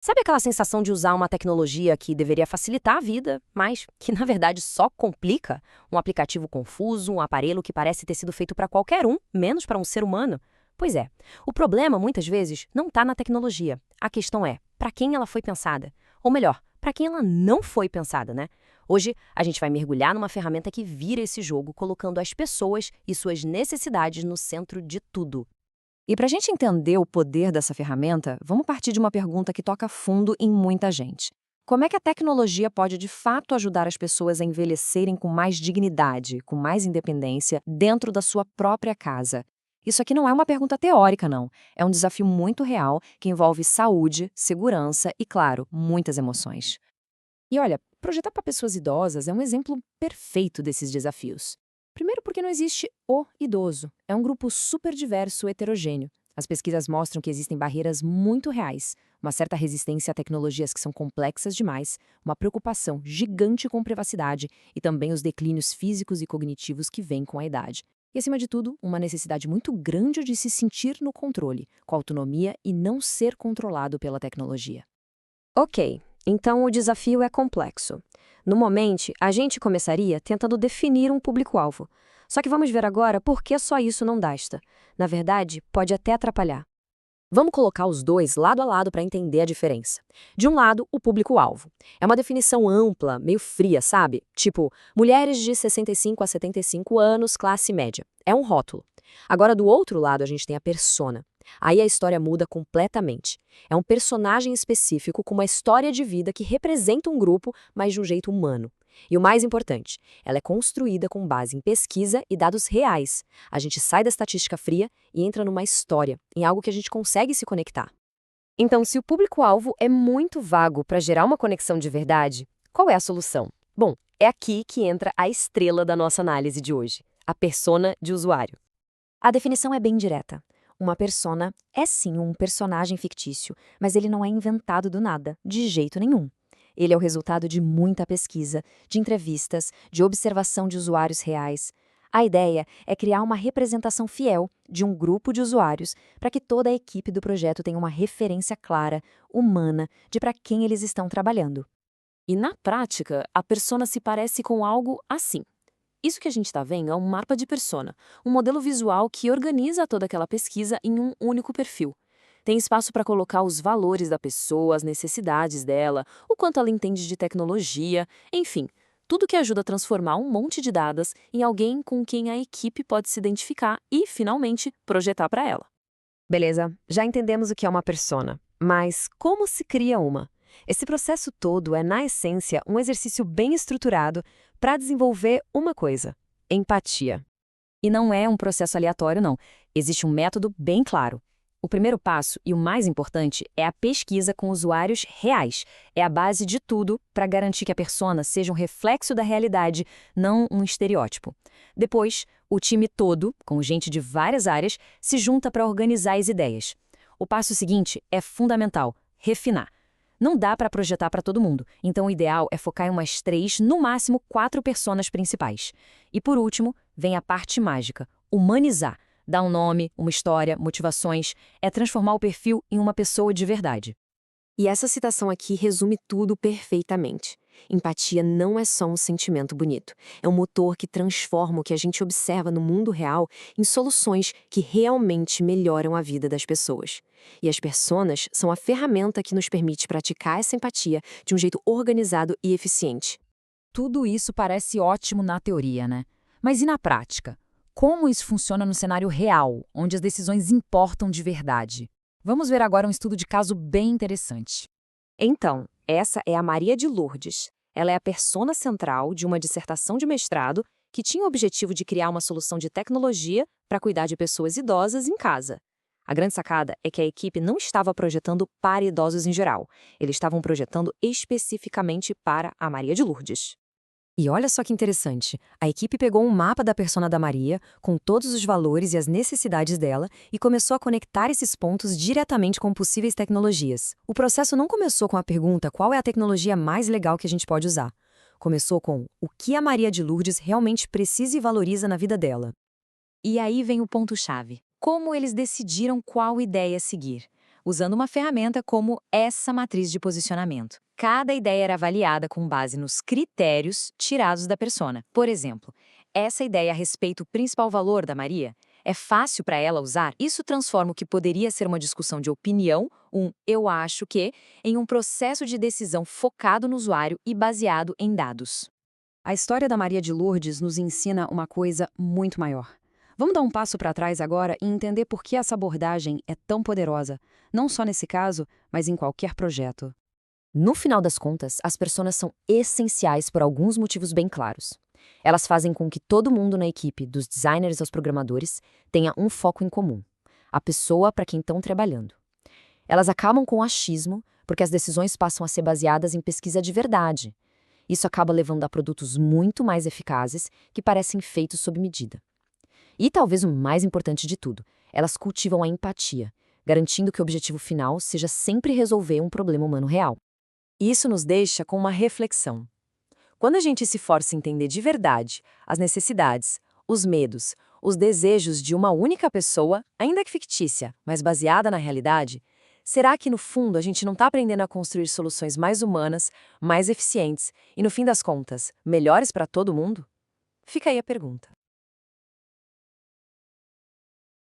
Sabe aquela sensação de usar uma tecnologia que deveria facilitar a vida, mas que na verdade só complica? Um aplicativo confuso, um aparelho que parece ter sido feito para qualquer um, menos para um ser humano? Pois é, o problema muitas vezes não está na tecnologia. A questão é, para quem ela foi pensada? Ou melhor, para quem ela não foi pensada, né? Hoje, a gente vai mergulhar numa ferramenta que vira esse jogo, colocando as pessoas e suas necessidades no centro de tudo. E para a gente entender o poder dessa ferramenta, vamos partir de uma pergunta que toca fundo em muita gente. Como é que a tecnologia pode de fato ajudar as pessoas a envelhecerem com mais dignidade, com mais independência, dentro da sua própria casa? Isso aqui não é uma pergunta teórica, não. É um desafio muito real que envolve saúde, segurança e, claro, muitas emoções. E olha, projetar para pessoas idosas é um exemplo perfeito desses desafios. Primeiro, porque não existe o idoso. É um grupo super diverso, heterogêneo. As pesquisas mostram que existem barreiras muito reais, uma certa resistência a tecnologias que são complexas demais, uma preocupação gigante com privacidade e também os declínios físicos e cognitivos que vêm com a idade. E, acima de tudo, uma necessidade muito grande de se sentir no controle, com autonomia e não ser controlado pela tecnologia. Ok, então o desafio é complexo. No momento, a gente começaria tentando definir um público-alvo. Só que vamos ver agora por que só isso não basta. Na verdade, pode até atrapalhar. Vamos colocar os dois lado a lado para entender a diferença. De um lado, o público-alvo. É uma definição ampla, meio fria, sabe? Tipo, mulheres de 65 a 75 anos, classe média. É um rótulo. Agora, do outro lado, a gente tem a persona. Aí a história muda completamente. É um personagem específico com uma história de vida que representa um grupo, mas de um jeito humano. E o mais importante, ela é construída com base em pesquisa e dados reais. A gente sai da estatística fria e entra numa história, em algo que a gente consegue se conectar. Então, se o público-alvo é muito vago para gerar uma conexão de verdade, qual é a solução? Bom, é aqui que entra a estrela da nossa análise de hoje, a persona de usuário. A definição é bem direta. Uma persona é sim um personagem fictício, mas ele não é inventado do nada, de jeito nenhum. Ele é o resultado de muita pesquisa, de entrevistas, de observação de usuários reais. A ideia é criar uma representação fiel de um grupo de usuários para que toda a equipe do projeto tenha uma referência clara, humana, de para quem eles estão trabalhando. E na prática, a persona se parece com algo assim. Isso que a gente está vendo é um mapa de persona, um modelo visual que organiza toda aquela pesquisa em um único perfil. Tem espaço para colocar os valores da pessoa, as necessidades dela, o quanto ela entende de tecnologia, enfim, tudo que ajuda a transformar um monte de dados em alguém com quem a equipe pode se identificar e, finalmente, projetar para ela. Beleza, já entendemos o que é uma persona, mas como se cria uma? Esse processo todo é, na essência, um exercício bem estruturado para desenvolver uma coisa: empatia. E não é um processo aleatório, não. Existe um método bem claro. O primeiro passo, e o mais importante, é a pesquisa com usuários reais. É a base de tudo para garantir que a persona seja um reflexo da realidade, não um estereótipo. Depois, o time todo, com gente de várias áreas, se junta para organizar as ideias. O passo seguinte é fundamental: refinar. Não dá para projetar para todo mundo, então o ideal é focar em umas 3, no máximo 4 personas principais. E por último, vem a parte mágica: humanizar. Dar um nome, uma história, motivações, é transformar o perfil em uma pessoa de verdade. E essa citação aqui resume tudo perfeitamente. Empatia não é só um sentimento bonito. É um motor que transforma o que a gente observa no mundo real em soluções que realmente melhoram a vida das pessoas. E as personas são a ferramenta que nos permite praticar essa empatia de um jeito organizado e eficiente. Tudo isso parece ótimo na teoria, né? Mas e na prática? Como isso funciona no cenário real, onde as decisões importam de verdade? Vamos ver agora um estudo de caso bem interessante. Então, essa é a Maria de Lourdes. Ela é a persona central de uma dissertação de mestrado que tinha o objetivo de criar uma solução de tecnologia para cuidar de pessoas idosas em casa. A grande sacada é que a equipe não estava projetando para idosos em geral. Eles estavam projetando especificamente para a Maria de Lourdes. E olha só que interessante, a equipe pegou um mapa da persona da Maria, com todos os valores e as necessidades dela, e começou a conectar esses pontos diretamente com possíveis tecnologias. O processo não começou com a pergunta qual é a tecnologia mais legal que a gente pode usar. Começou com o que a Maria de Lourdes realmente precisa e valoriza na vida dela. E aí vem o ponto-chave. Como eles decidiram qual ideia seguir? usando uma ferramenta como essa matriz de posicionamento. Cada ideia era avaliada com base nos critérios tirados da persona. Por exemplo, essa ideia a respeito do principal valor da Maria é fácil para ela usar? Isso transforma o que poderia ser uma discussão de opinião, eu acho que, em um processo de decisão focado no usuário e baseado em dados. A história da Maria de Lourdes nos ensina uma coisa muito maior. Vamos dar um passo para trás agora e entender por que essa abordagem é tão poderosa, não só nesse caso, mas em qualquer projeto. No final das contas, as personas são essenciais por alguns motivos bem claros. Elas fazem com que todo mundo na equipe, dos designers aos programadores, tenha um foco em comum: a pessoa para quem estão trabalhando. Elas acabam com o achismo, porque as decisões passam a ser baseadas em pesquisa de verdade. Isso acaba levando a produtos muito mais eficazes que parecem feitos sob medida. E talvez o mais importante de tudo, elas cultivam a empatia, garantindo que o objetivo final seja sempre resolver um problema humano real. Isso nos deixa com uma reflexão. Quando a gente se força a entender de verdade as necessidades, os medos, os desejos de uma única pessoa, ainda que fictícia, mas baseada na realidade, será que no fundo a gente não está aprendendo a construir soluções mais humanas, mais eficientes e, no fim das contas, melhores para todo mundo? Fica aí a pergunta.